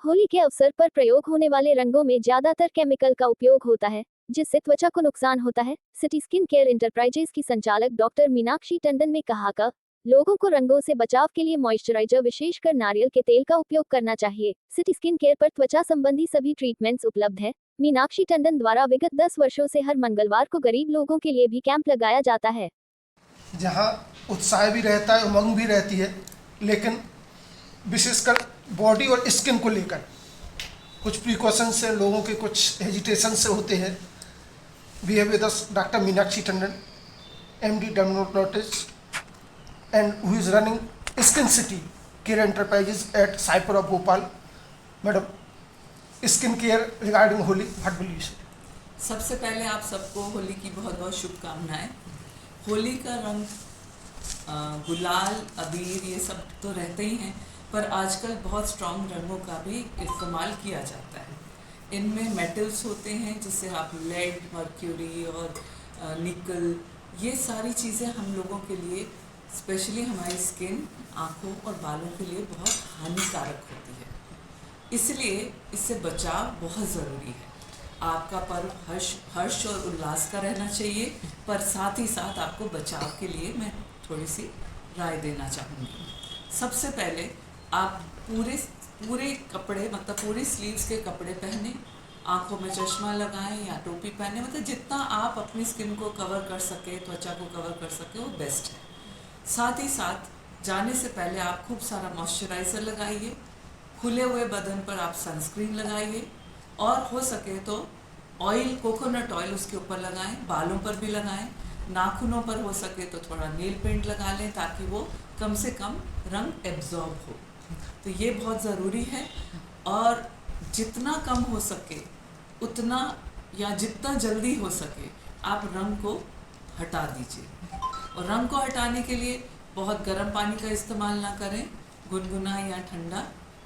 होली के अवसर पर प्रयोग होने वाले रंगों में ज्यादातर केमिकल का उपयोग होता है, जिससे त्वचा को नुकसान होता है। सिटी स्किन केयर इंटरप्राइजेज की संचालक डॉक्टर मीनाक्षी टंडन ने कहा कि लोगों को रंगों से बचाव के लिए मॉइस्चराइजर विशेषकर नारियल के तेल का उपयोग करना चाहिए। सिटी स्किन केयर पर त्वचा संबंधी सभी ट्रीटमेंट्स उपलब्ध है। मीनाक्षी टंडन द्वारा विगत 10 वर्षों से हर मंगलवार को गरीब लोगों के लिए भी कैंप लगाया जाता है, जहाँ उत्साह भी रहता है, उमंग भी रहती है, लेकिन विशेषकर बॉडी और स्किन को लेकर कुछ प्रिकॉशन से लोगों के कुछ हेजिटेशन से होते हैं। We have with us doctor Meenakshi Tandon, MD dermatologist, and who is running skin city care enterprises at साइपर of Bhopal. Madam, skin care regarding Holi, what will you say? सबसे पहले आप सबको होली की बहुत बहुत शुभकामनाएं। होली का रंग गुलाल, अबीर, ये सब तो रहते ही हैं, पर आजकल बहुत स्ट्रॉन्ग रंगों का भी इस्तेमाल किया जाता है। इनमें मेटल्स होते हैं, जिससे आप लेड, मर्क्यूरी और निकल, ये सारी चीज़ें हम लोगों के लिए, स्पेशली हमारी स्किन, आँखों और बालों के लिए बहुत हानिकारक होती है। इसलिए इससे बचाव बहुत ज़रूरी है। आपका पर्व हर्ष और उल्लास का रहना चाहिए, पर साथ ही साथ आपको बचाव के लिए मैं थोड़ी सी राय देना चाहूँगी। सबसे पहले आप पूरे कपड़े, मतलब पूरी स्लीव्स के कपड़े पहने, आँखों में चश्मा लगाएं या टोपी पहने, मतलब जितना आप अपनी स्किन को कवर कर सके, त्वचा को कवर कर सके, वो बेस्ट है। साथ ही साथ जाने से पहले आप खूब सारा मॉइस्चराइज़र लगाइए, खुले हुए बदन पर आप सनस्क्रीन लगाइए, और हो सके तो ऑयल, कोकोनट ऑयल उसके ऊपर लगाएं, बालों पर भी लगाएं, नाखूनों पर हो सके तो थोड़ा नेल पेंट लगा लें, ताकि वो कम से कम रंग एब्जॉर्ब हो। तो ये बहुत ज़रूरी है। और जितना कम हो सके उतना, या जितना जल्दी हो सके, आप रंग को हटा दीजिए। और रंग को हटाने के लिए बहुत गर्म पानी का इस्तेमाल ना करें, गुनगुना या ठंडा,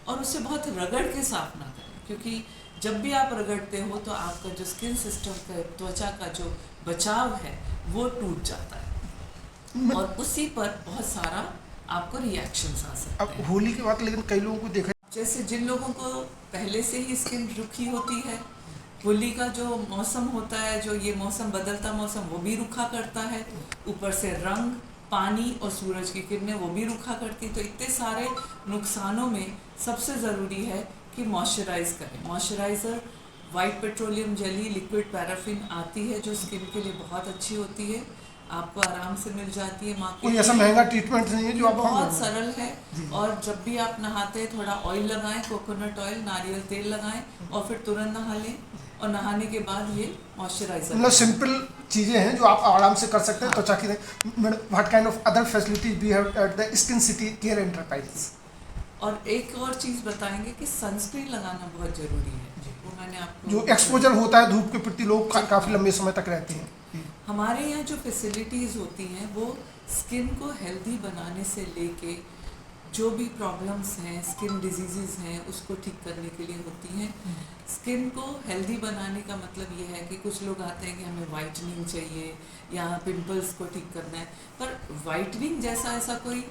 और उसे बहुत रगड़ के साफ ना करें, क्योंकि जब भी आप रगड़ते हो तो आपका जो स्किन सिस्टम का, त्वचा का जो बचाव है, वो टूट जाता है, और उसी पर बहुत सारा आपको रिएक्शंस आ सकते हैं। अब होली के बाद लेकिन कई लोगों को देखा, जैसे जिन लोगों को पहले से ही स्किन रुखी होती है, होली का जो मौसम होता है, जो ये मौसम, बदलता मौसम, वो भी रूखा करता है। ऊपर से रंग, पानी और सूरज की किरणें, वो भी रूखा करती। तो इतने सारे नुकसानों में सबसे ज़रूरी है कि मॉइस्चराइज करें। Moisturiser white petroleum jelly, liquid paraffin आती है, जो स्किन के लिए बहुत अच्छी होती है, आपको आराम से मिल जाती है मार्केट कोई में। ऐसा महंगा ट्रीटमेंट नहीं है जो आप बहुत सरल है। और जब भी आप नहाते हैं, थोड़ा ऑयल लगाएं, कोकोनट ऑयल, नारियल तेल लगाएं, और फिर तुरंत नहा लें, और नहाने के बाद ये मॉइस्चराइजर, मतलब सिंपल चीज़ें हैं जो आप आराम से कर सकते हैं त्वचा की। What kind of other facilities we have at the skin city care enterprises? और एक और चीज़ बताएंगे कि सनस्क्रीन लगाना बहुत ज़रूरी है। वो मैंने आपको, जो एक्सपोजर होता है धूप के प्रति, लोग काफ़ी लंबे समय तक रहते हैं। हमारे यहाँ जो फैसिलिटीज़ होती हैं, वो स्किन को हेल्दी बनाने से लेके जो भी प्रॉब्लम्स हैं, स्किन डिजीज़ हैं, उसको ठीक करने के लिए होती हैं। स्किन को हेल्दी बनाने का मतलब ये है कि कुछ लोग आते हैं कि हमें वाइटनिंग चाहिए या पिंपल्स को ठीक करना है, पर वाइटनिंग जैसा ऐसा कोई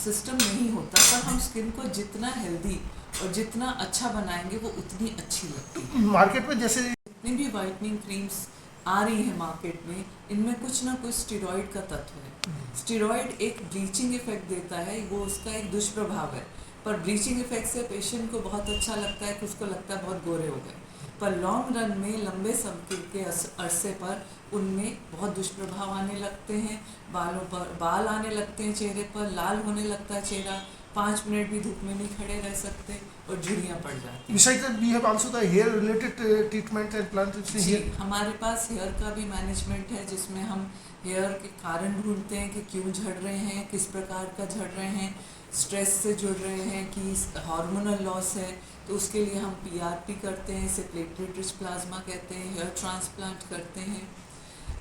सिस्टम नहीं होता। पर हम स्किन को जितना हेल्दी और जितना अच्छा बनाएंगे, वो उतनी अच्छी लगती है। मार्केट में जैसे जितनी भी वाइटनिंग क्रीम्स आ रही है मार्केट में, इनमें कुछ ना कुछ स्टेरॉइड का तत्व है। स्टेरॉइड एक ब्लीचिंग इफेक्ट देता है, वो उसका एक दुष्प्रभाव है। पर ब्लीचिंग इफेक्ट से पेशेंट को बहुत अच्छा लगता है, कि उसको लगता है बहुत गोरे हो गए, पर लॉन्ग रन में, लंबे समय के अरसे पर उनमें बहुत दुष्प्रभाव आने लगते हैं। बालों पर बाल आने लगते हैं, चेहरे पर लाल होने लगता है चेहरा, 5 मिनट भी धूप में नहीं खड़े रह सकते, और झुर्रियाँ पड़ जाती हैं। Besides that, we have also the hair related treatment and plants. जी, हमारे पास हेयर का भी मैनेजमेंट है, जिसमें हम हेयर के कारण ढूंढते हैं कि क्यों झड़ रहे हैं, किस प्रकार का झड़ रहे हैं, स्ट्रेस से जुड़ रहे हैं कि हार्मोनल लॉस है, तो उसके लिए हम PRP करते हैं, इसे प्लेटलेट रिच प्लाज्मा कहते हैं, हेयर ट्रांसप्लांट करते हैं।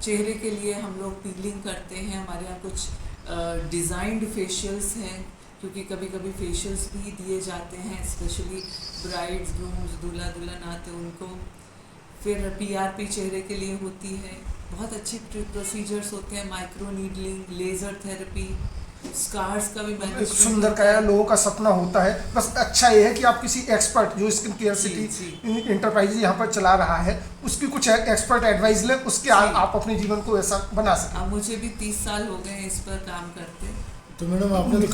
चेहरे के लिए हम लोग पीलिंग करते हैं, हमारे यहाँ कुछ डिज़ाइंड फेशियल्स हैं, क्योंकि कभी कभी फेशियल्स भी दिए जाते हैं, स्पेशली ब्राइड्स, ग्रूम्स, दूल्हा दुल्हन आते हैं उनको। फिर PRP चेहरे के लिए होती है, बहुत अच्छी प्रोसीजर्स होते हैं, microneedling, laser therapy, scars का भी मैनेजमेंट सुंदर का है, लोगों का सपना होता है। बस अच्छा ये है कि आप किसी एक्सपर्ट जो स्किन केयर सिटी इंटरप्राइजेज यहाँ पर चला रहा है उसकी कुछ एक्सपर्ट एडवाइस लें, उसके आप अपने जीवन को ऐसा बना सकें। अब मुझे भी 30 साल हो गए हैं इस पर काम करते। तो मैडम आपने तो